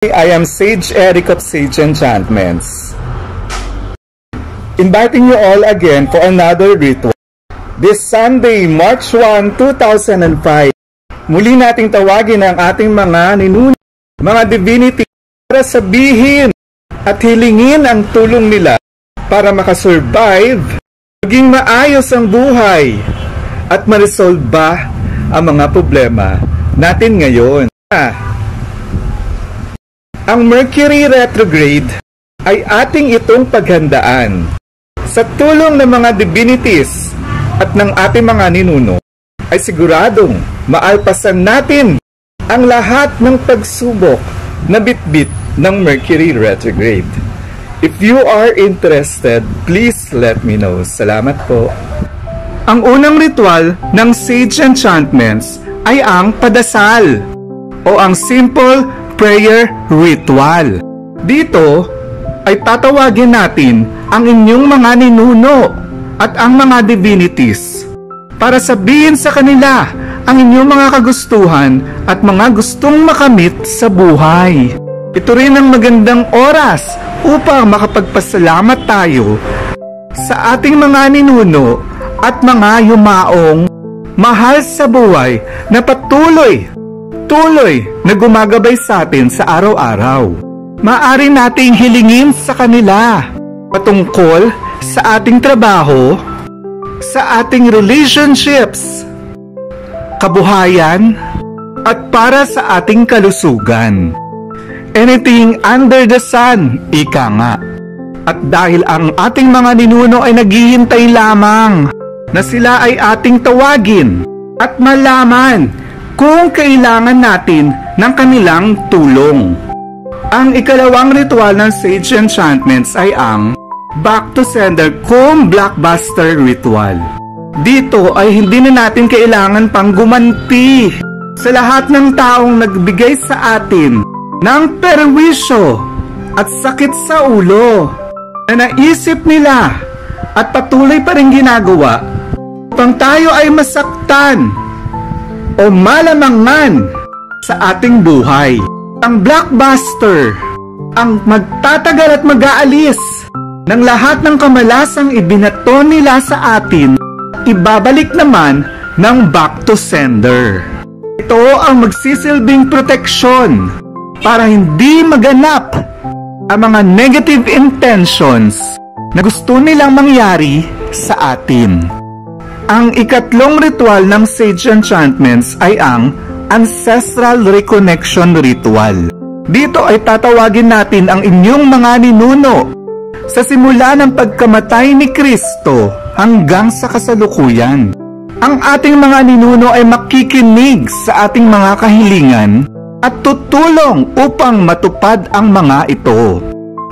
I am Sage Eric of Sage Enchantments, inviting you all again for another ritual. This Sunday, March 1, 2005, muli nating tawagin ang ating mga ninuno, mga divinity para sabihin at hilingin ang tulong nila para makasurvive, maging maayos ang buhay at ma-resolve ba ang mga problema natin ngayon. Ang Mercury retrograde ay ating itong paghandaan. Sa tulong ng mga divinities at ng ating mga ninuno, ay siguradong maalpasan natin ang lahat ng pagsubok na bitbit ng Mercury retrograde. If you are interested, please let me know. Salamat po. Ang unang ritual ng Sage Enchantments ay ang padasal o ang simple prayer ritual. Dito ay tatawagin natin ang inyong mga ninuno at ang mga divinities para sabihin sa kanila ang inyong mga kagustuhan at mga gustong makamit sa buhay. Ito rin ang magandang oras upang makapagpasalamat tayo sa ating mga ninuno at mga yumaong mahal sa buhay na patuloy na gumagabay sa atin sa araw-araw. Maaari nating hilingin sa kanila patungkol sa ating trabaho, sa ating relationships, kabuhayan, at para sa ating kalusugan. Anything under the sun, ika nga. At dahil ang ating mga ninuno ay naghihintay lamang na sila ay ating tawagin at malaman kung kailangan natin ng kanilang tulong. Ang ikalawang ritual ng Sage Enchantments ay ang Back to Sender cum Blockbuster Ritual. Dito ay hindi na natin kailangan pang gumanti sa lahat ng taong nagbigay sa atin ng perwisyo at sakit sa ulo na naisip nila at patuloy pa rin ginagawa upang tayo ay masaktan o malamangan sa ating buhay. Ang blockbuster ang magtatagal at mag-aalis ng lahat ng kamalasang ibinato nila sa atin at ibabalik naman ng back to sender. Ito ang magsisilbing proteksyon para hindi maganap ang mga negative intentions na gusto nilang mangyari sa atin. Ang ikatlong ritual ng Sage Enchantments ay ang Ancestral Reconnection Ritual. Dito ay tatawagin natin ang inyong mga ninuno sa simula ng pagkamatay ni Kristo hanggang sa kasalukuyan. Ang ating mga ninuno ay makikinig sa ating mga kahilingan at tutulong upang matupad ang mga ito.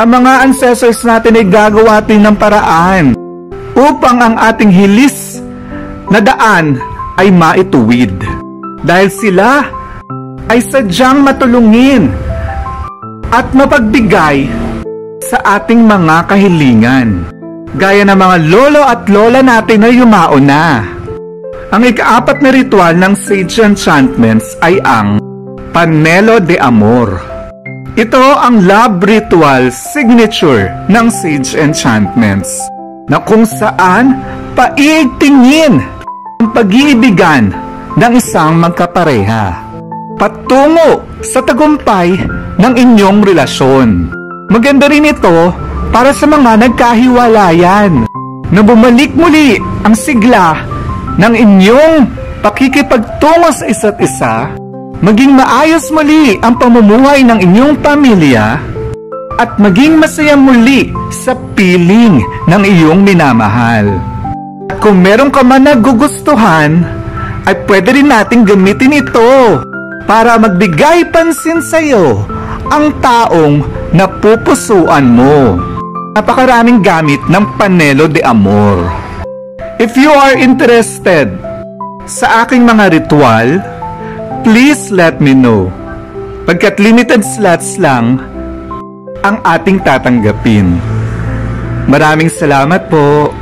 Ang mga ancestors natin ay gagawa din ng paraan upang ang ating hilis na daan ay maituwid. Dahil sila ay sadyang matulungin at mapagbigay sa ating mga kahilingan. Gaya ng mga lolo at lola natin na yumao na. Ang ikaapat na ritual ng Sage Enchantments ay ang Panelo de Amor. Ito ang love ritual signature ng Sage Enchantments na kung saan paiigtingin ang pag-iibigan ng isang magkapareha patungo sa tagumpay ng inyong relasyon. Maganda rin ito para sa mga nagkahiwalayan na bumalik muli ang sigla ng inyong pakikipagtungo sa isa't isa, maging maayos muli ang pamumuhay ng inyong pamilya, at maging masaya muli sa piling ng iyong minamahal. At kung meron ka man nagugustuhan, ay pwede rin natin gamitin ito para magbigay pansin sa iyo ang taong napupusuan mo. Napakaraming gamit ng Panelo de Amor. If you are interested sa aking mga ritual, please let me know. Pagkat limited slots lang ang ating tatanggapin. Maraming salamat po.